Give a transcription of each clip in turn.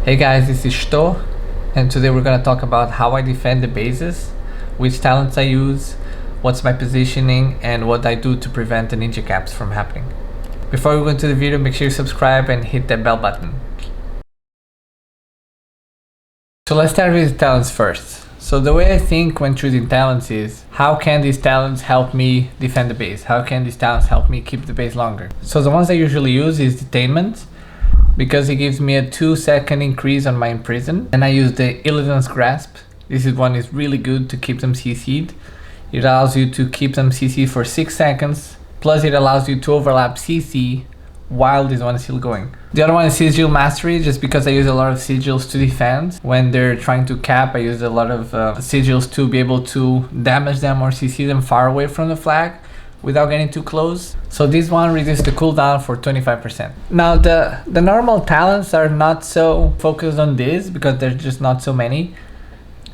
Hey guys, this is Shto, and today we're gonna talk about how I defend the bases, which talents I use, what's my positioning, and what I do to prevent the ninja caps from happening. Before we go into the video, make sure you subscribe and hit that bell button. So let's start with talents first. So the way I think when choosing talents is, how can these talents help me defend the base? How can these talents help me keep the base longer? So the ones I usually use is Detainment, because it gives me a 2-second increase on my imprison, and I use the Illidan's Grasp. This one is really good to keep them CC'd. It allows you to keep them CC'd for 6 seconds, plus it allows you to overlap CC while this one is still going. The other one is Sigil Mastery, just because I use a lot of sigils to defend. When they're trying to cap, I use a lot of sigils to be able to damage them or CC them far away from the flag without getting too close. So this one reduces the cooldown for 25%. Now the normal talents are not so focused on this because there's just not so many.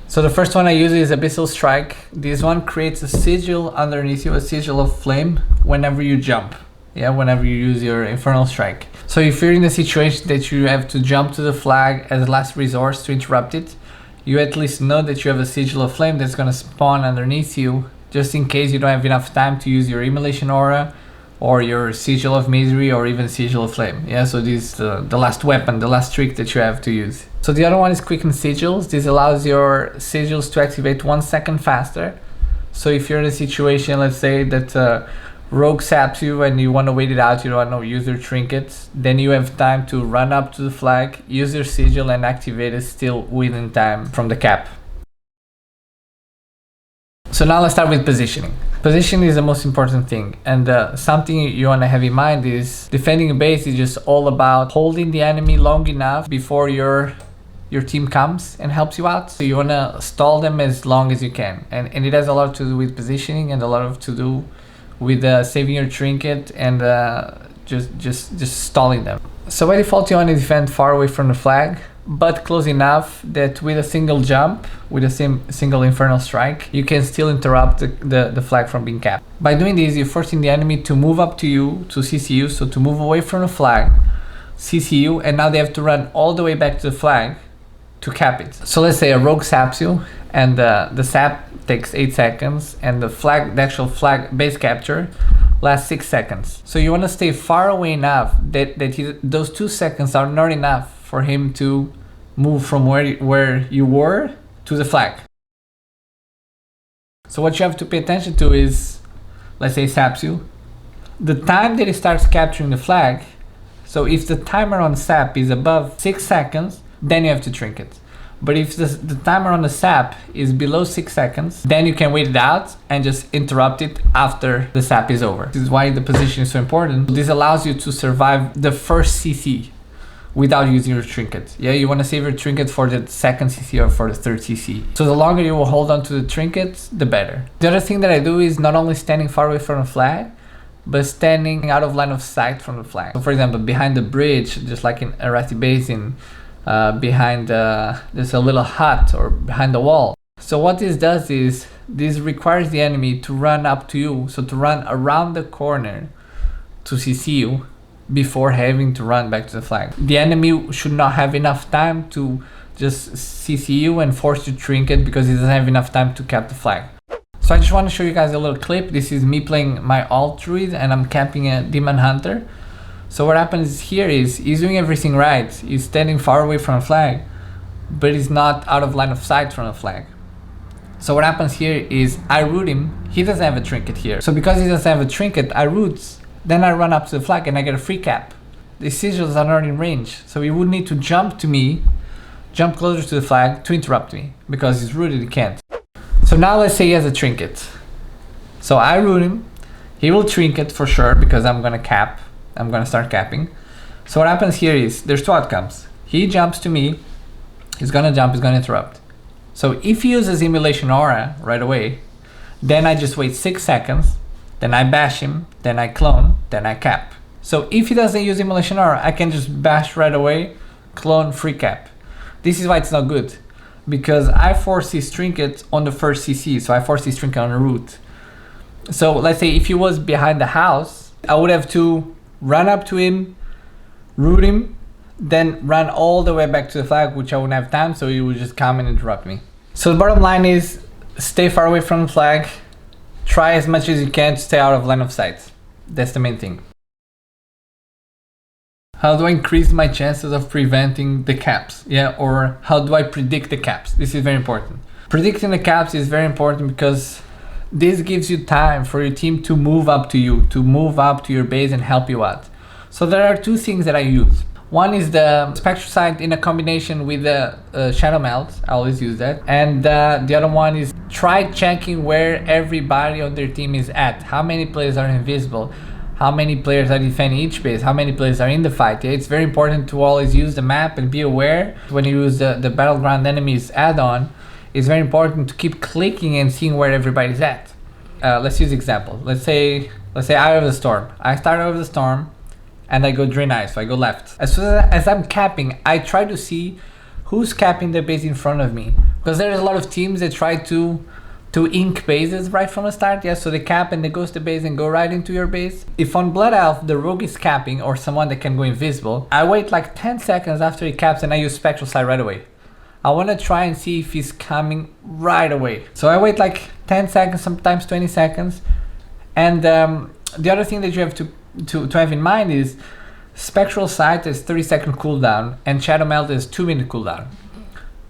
So the first one I use is Abyssal Strike. This one creates a sigil underneath you, a sigil of flame, whenever you jump. Yeah, whenever you use your Infernal Strike. So if you're in a situation that you have to jump to the flag as a last resort to interrupt it, you at least know that you have a sigil of flame that's gonna spawn underneath you, just in case you don't have enough time to use your Immolation Aura or your Sigil of Misery or even Sigil of Flame. Yeah, so this is the last weapon, the last trick that you have to use. So the other one is Quicken Sigils. This allows your sigils to activate 1 second faster. So if you're in a situation, let's say that rogue saps you and you want to wait it out, you don't want to use your trinkets, then you have time to run up to the flag, use your sigil and activate it still within time from the cap. So now let's start with positioning. Positioning is the most important thing, and something you want to have in mind is defending a base is just all about holding the enemy long enough before your team comes and helps you out. So you want to stall them as long as you can, and it has a lot to do with positioning and a lot to do with saving your trinket and just stalling them. So by default you want to defend far away from the flag, but close enough that with a single jump, with a single Infernal Strike, you can still interrupt the flag from being capped. By doing this, you're forcing the enemy to move up to you, to CC you, so to move away from the flag, CC you, and now they have to run all the way back to the flag to cap it. So let's say a rogue saps you, and the sap takes 8 seconds, and the actual flag base capture lasts 6 seconds. So you want to stay far away enough that those 2 seconds are not enough for him to move from where you were to the flag. So what you have to pay attention to is, let's say he saps you, the time that he starts capturing the flag. So if the timer on sap is above 6 seconds, then you have to trinket. But if the timer on the sap is below 6 seconds, then you can wait it out and just interrupt it after the sap is over. This is why the position is so important. This allows you to survive the first CC without using your trinket. Yeah, you want to save your trinket for the second CC or for the third CC. So the longer you will hold on to the trinket, the better. The other thing that I do is not only standing far away from the flag, but standing out of line of sight from the flag. So for example, behind the bridge, just like in Arathi Basin, behind there's a little hut or behind the wall. So what this does is, this requires the enemy to run up to you, so to run around the corner to CC you before having to run back to the flag. The enemy should not have enough time to just CC you and force you to trinket because he doesn't have enough time to cap the flag. So I just want to show you guys a little clip. This is me playing my alt druid and I'm camping a demon hunter. So what happens here is, he's doing everything right. He's standing far away from the flag, but he's not out of line of sight from the flag. So what happens here is, I root him. He doesn't have a trinket here. So because he doesn't have a trinket, I root. Then I run up to the flag and I get a free cap. The sigils are not in range, so he would need to jump to me, jump closer to the flag to interrupt me, because he's rooted, he can't. So now let's say he has a trinket. So I root him, he will trinket for sure because I'm gonna cap. I'm gonna start capping. So what happens here is, there's 2 outcomes. He jumps to me, he's gonna jump, he's gonna interrupt. So if he uses Immolation Aura right away, then I just wait 6 seconds, then I bash him, then I clone, then I cap. So if he doesn't use Immolation Aura, I can just bash right away, clone, free cap. This is why it's not good, because I force his trinket on the first CC, so I force his trinket on the root. So let's say if he was behind the house, I would have to run up to him, root him, then run all the way back to the flag, which I wouldn't have time, so he would just come and interrupt me. So the bottom line is stay far away from the flag, try as much as you can to stay out of line of sight. That's the main thing. How do I increase my chances of preventing the caps? Yeah, or how do I predict the caps? This is very important. Predicting the caps is very important because this gives you time for your team to move up to you, to move up to your base and help you out. So there are two things that I use. One is the Spectral Sight in a combination with the Shadow Melt. I always use that. And the other one is try checking where everybody on their team is at. How many players are invisible? How many players are defending each base? How many players are in the fight? It's very important to always use the map and be aware when you use the Battleground Enemies add-on. It's very important to keep clicking and seeing where everybody's at. Let's use example. Let's say Eye of the Storm. I start Eye of the Storm and I go Drain Eye, so I go left. As soon as I'm capping, I try to see who's capping the base in front of me. Because there's a lot of teams that try to ink bases right from the start, yeah, so they cap and they ghost the base and go right into your base. If on Blood Elf the rogue is capping or someone that can go invisible, I wait like 10 seconds after he caps and I use Spectral Sight right away. I want to try and see if he's coming right away. So I wait like 10 seconds, sometimes 20 seconds. And the other thing that you have to have in mind is Spectral Sight is 30-second cooldown and Shadow Melt is 2-minute cooldown.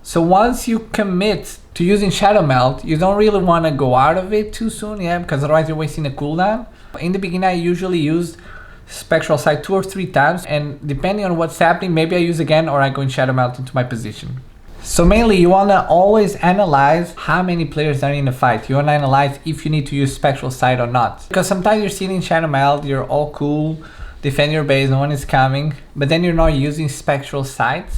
So once you commit to using Shadow Melt, you don't really want to go out of it too soon, yeah, because otherwise you're wasting a cooldown. In the beginning, I usually use Spectral Sight 2 or 3 times, and depending on what's happening, maybe I use again or I go in Shadow Melt into my position. So mainly you want to always analyze how many players are in the fight. You want to analyze if you need to use Spectral Sight or not. Because sometimes you're sitting in Shadow Melt, you're all cool, defend your base, no one is coming, but then you're not using Spectral Sight.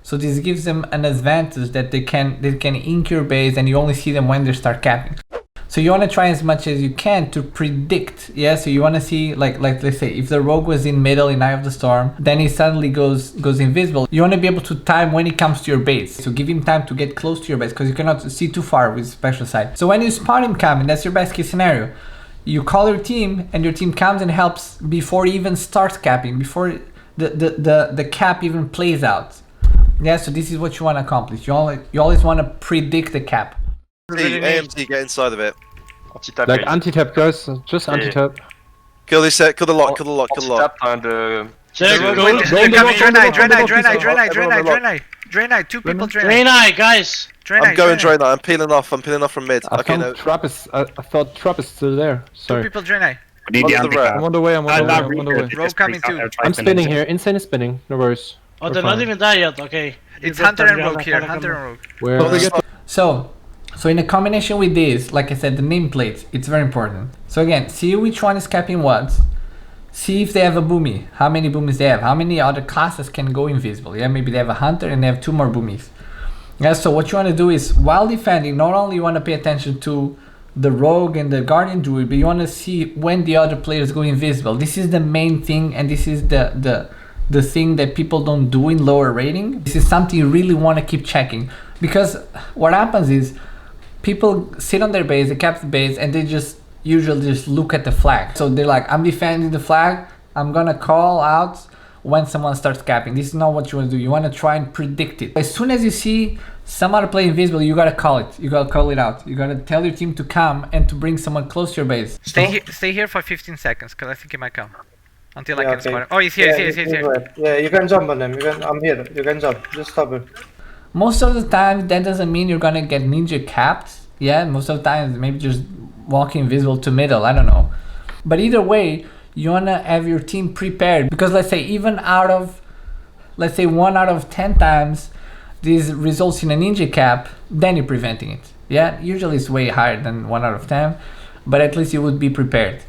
So this gives them an advantage that they can ink your base and you only see them when they start capping. So you want to try as much as you can to predict, yeah? So you want to see, like let's say, if the rogue was in middle in Eye of the Storm, then he suddenly goes invisible. You want to be able to time when he comes to your base. So give him time to get close to your base because you cannot see too far with Spectral Sight. So when you spot him coming, that's your best case scenario. You call your team and your team comes and helps before he even starts capping, before the cap even plays out. Yeah, so this is what you want to accomplish. You always want to predict the cap. AMT, get inside of it. Like anti-tap, guys, just anti-tap. Kill this set, kill the lot, kill the lot, kill the lot. Drain eye, 2 people drain eye. Drain eye, guys! I'm going drain eye, I'm peeling off from mid. I Okay, no. I thought Trap is still there. Sorry. 2 people drain eye. I'm on the way, I'm on the way. Rogue coming too. I'm spinning here, Insane is spinning, no worries. Oh, they're not even there yet, okay. It's Hunter and Rogue here, Hunter and Rogue. Where? So in a combination with this, like I said, the nameplates, it's very important. So again, see which one is capping what. See if they have a boomy, how many boomies they have, how many other classes can go invisible. Yeah, maybe they have a hunter and they have 2 more boomies. Yeah, so what you want to do is, while defending, not only you want to pay attention to the rogue and the guardian druid, but you want to see when the other players go invisible. This is the main thing, and this is the thing that people don't do in lower rating. This is something you really want to keep checking, because what happens is people sit on their base, they cap the base, and they usually just look at the flag. So they're like, I'm defending the flag, I'm gonna call out when someone starts capping. This is not what you want to do. You want to try and predict it. As soon as you see some other player invisible, you gotta call it. You gotta call it out. You gotta tell your team to come and to bring someone close to your base. Stay here for 15 seconds, because I think he might come. Until I can spot him. Oh, he's here, he's here. Yeah, you can jump on him. I'm here. You can jump. Just stop him. Most of the time, that doesn't mean you're gonna get ninja capped. Yeah, most of the time, maybe just walk invisible to middle. I don't know. But either way, you wanna have your team prepared, because let's say even out of, let's say 1 out of 10 times, this results in a ninja cap, then you're preventing it. Yeah, usually it's way higher than 1 out of 10, but at least you would be prepared.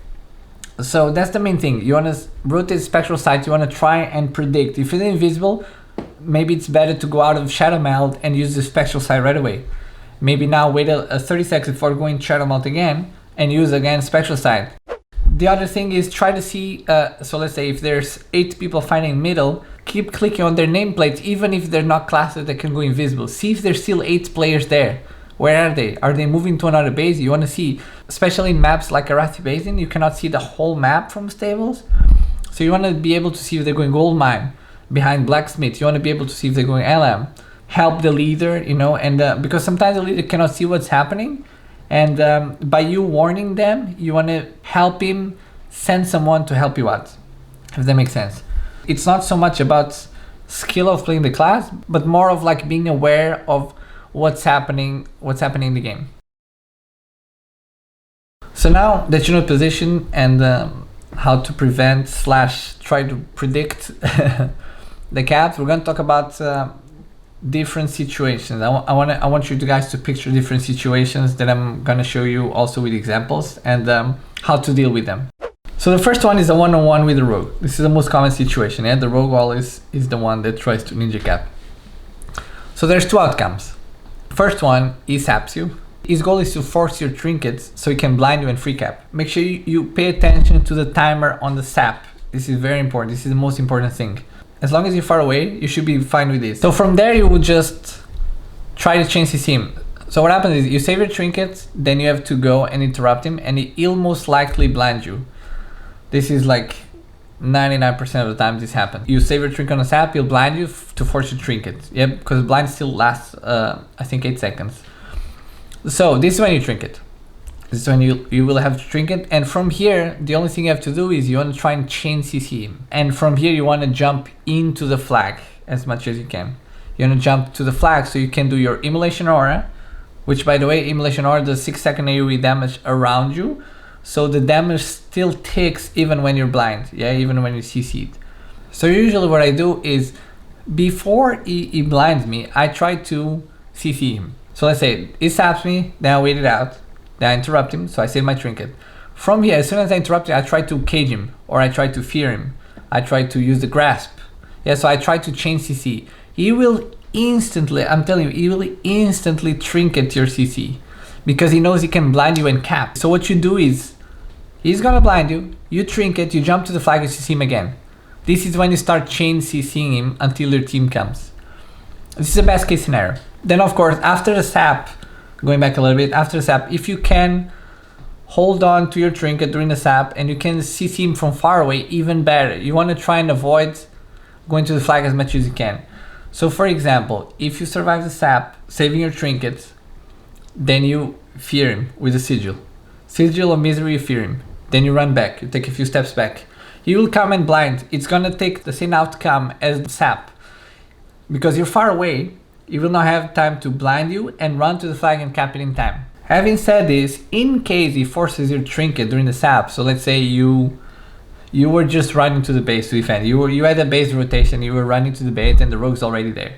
So that's the main thing. You want to rotate Spectral Sight. You want to try and predict. If it's invisible, maybe it's better to go out of Shadow Melt and use the Spectral Sight right away. Maybe now wait a 30 seconds before going Shadow Melt again and use again Spectral Sight. The other thing is try to see, so let's say if there's 8 people fighting middle, keep clicking on their nameplates even if they're not classes that can go invisible. See if there's still 8 players there. Where are they? Are they moving to another base? You want to see, especially in maps like Arathi Basin, you cannot see the whole map from stables. So you want to be able to see if they're going gold mine, behind blacksmith. You want to be able to see if they're going LM. Help the leader, you know, and because sometimes the leader cannot see what's happening, and by you warning them, you want to help him send someone to help you out, if that makes sense. It's not so much about skill of playing the class, but more of like being aware of what's happening in the game. So now that you know position and how to prevent / try to predict the caps, we're going to talk about different situations. I want you guys to picture different situations that I'm going to show you also with examples, and how to deal with them. So the first one is a one-on-one with the rogue. This is the most common situation. Yeah, the rogue always is the one that tries to ninja cap. So there's two outcomes. First one, he saps you. His goal is to force your trinkets so he can blind you and free cap. Make sure you pay attention to the timer on the sap. This is very important. This is the most important thing. As long as you're far away, you should be fine with this. So from there, you would just try to chain CC him. So what happens is you save your trinkets, then you have to go and interrupt him, and he'll most likely blind you. This is like 99% of the time this happens. You save your trinket on a sap, he'll blind you to force your trinket. Yeah, because blind still lasts, I think 8 seconds. So this is when you trinket. This is when you will have to trinket, and from here the only thing you have to do is you want to try and chain CC him, and from here you want to jump into the flag as much as you can. You want to jump to the flag so you can do your immolation aura, which by the way, immolation aura does 6 second AoE damage around you, so the damage still ticks even when you're blind, yeah, even when you CC'd. So usually what I do is before he blinds me, I try to CC him. So let's say he saps me, then I wait it out. Then I interrupt him, so I save my trinket. From here, as soon as I interrupt him, I try to cage him, or I try to fear him. I try to use the grasp. Yeah, so I try to chain CC. He will instantly, I'm telling you, he will instantly trinket your CC because he knows he can blind you and cap. So what you do is, he's gonna blind you, you trinket, you jump to the flag, you CC him again. This is when you start chain CCing him until your team comes. This is the best case scenario. Then of course, after the sap, going back a little bit, after the sap, if you can hold on to your trinket during the sap and you can CC him from far away, even better. You want to try and avoid going to the flag as much as you can. So for example, if you survive the sap, saving your trinkets, then you fear him with a sigil. Sigil of misery, you fear him. Then you run back, you take a few steps back. He will come and blind. It's gonna take the same outcome as the sap. Because you're far away, he will not have time to blind you and run to the flag and cap it in time. Having said this, in case he forces your trinket during the sap, so let's say you were just running to the base to defend, you had a base rotation, you were running to the base and the rogue's already there.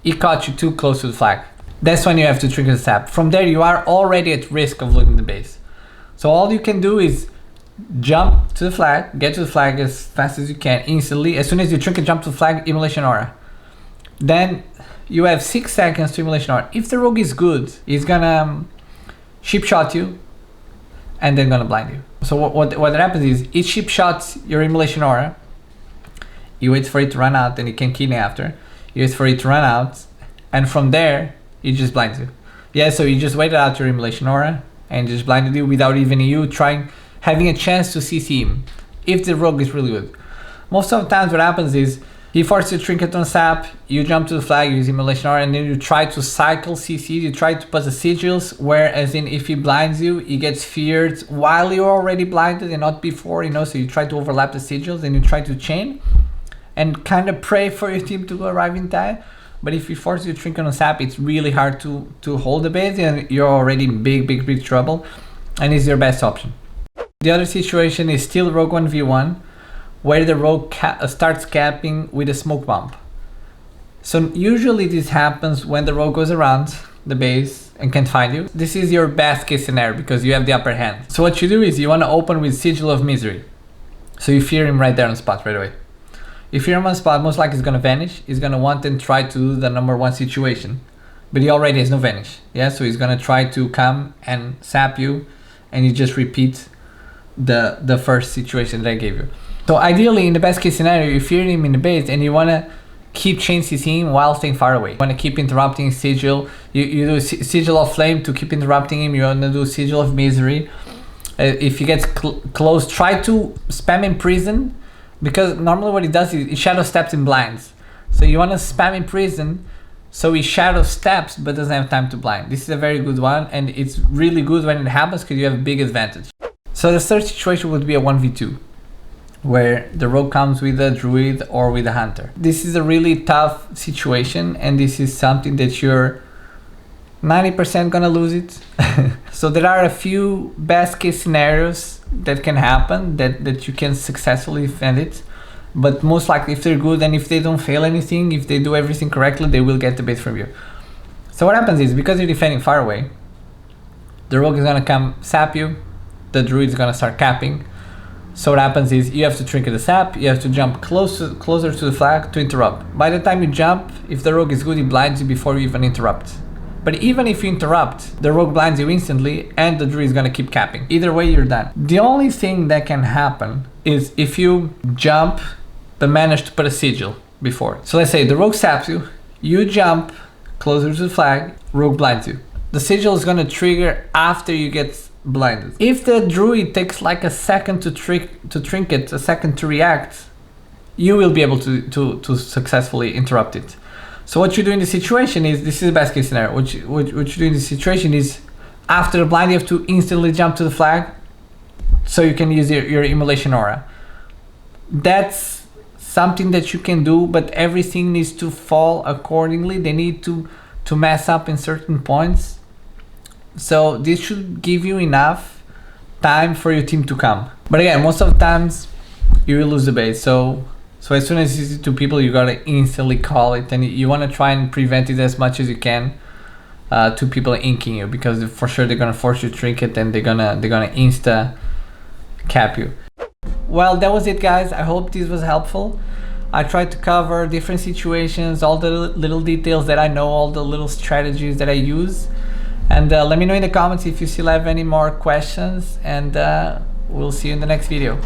He caught you too close to the flag. That's when you have to trinket the sap. From there you are already at risk of losing the base. So all you can do is jump to the flag, get to the flag as fast as you can instantly. As soon as you trinket, jump to the flag, immolation aura. Then you have 6 seconds to immolation aura. If the rogue is good, he's gonna ship shot you and then gonna blind you. So what happens is it ship shots your immolation aura. You wait for it to run out, then you can kill it after. You wait for it to run out, and from there it just blinds you. Yeah, so you just waited out your immolation aura and just blinded you without even you having a chance to CC him. If the rogue is really good, most of the times what happens is he forces your trinket on sap, you jump to the flag, you use immolation aura, and then you try to cycle CC, you try to put the sigils, whereas in if he blinds you, he gets feared while you're already blinded and not before, you know, so you try to overlap the sigils and you try to chain and kind of pray for your team to arrive in time. But if you force your trinket on sap, it's really hard to hold the base and you're already in big trouble, and it's your best option. The other situation is still rogue 1v1, where the rogue starts capping with a smoke bomb. So usually this happens when the rogue goes around the base and can't find you. This is your best case scenario because you have the upper hand. So what you do is you want to open with Sigil of Misery. So you fear him right there on the spot right away. If you're on the spot, most likely he's going to vanish. He's going to want and try to do the #1 situation. But he already has no vanish. Yeah, so he's going to try to come and sap you and you just repeat the first situation that I gave you. So ideally, in the best case scenario, you fear him in the base and you want to keep chain CCing while staying far away. You want to keep interrupting Sigil. You do Sigil of Flame to keep interrupting him. You want to do Sigil of Misery. If he gets close, try to spam Imprison because normally what he does is he shadow steps in blinds. So you want to spam Imprison, so he shadow steps but doesn't have time to blind. This is a very good one, and it's really good when it happens because you have a big advantage. So the third situation would be a 1v2, where the rogue comes with a druid or with a hunter. This is a really tough situation, and this is something that you're 90% gonna lose it. So there are a few best case scenarios that can happen that you can successfully defend it, but most likely if they're good and if they don't fail anything, if they do everything correctly, they will get the bait from you. So what happens is, because you're defending far away, the rogue is gonna come sap you, the druid is gonna start capping. So what happens is you have to trinket the sap, you have to jump closer to the flag to interrupt. By the time you jump, if the rogue is good, he blinds you before you even interrupt. But even if you interrupt, the rogue blinds you instantly and the druid is gonna keep capping. Either way, you're done. The only thing that can happen is if you jump but manage to put a sigil before. So let's say the rogue saps you, you jump closer to the flag, rogue blinds you. The sigil is gonna trigger after you get blinded. If the druid takes like a second to trinket, a second to react, you will be able to successfully interrupt it. So what you do in this situation is, this is the best case scenario, what you do in this situation is, after the blind you have to instantly jump to the flag so you can use your immolation aura. That's something that you can do, but everything needs to fall accordingly. They need to mess up in certain points. So this should give you enough time for your team to come. But again, most of the times you will lose the base. So as soon as you see two people, you gotta instantly call it, and you wanna try and prevent it as much as you can. Two people inking you, because for sure they're gonna force you to trinket and they're gonna insta cap you. Well, that was it, guys. I hope this was helpful. I tried to cover different situations, all the little details that I know, all the little strategies that I use. And let me know in the comments if you still have any more questions, and we'll see you in the next video.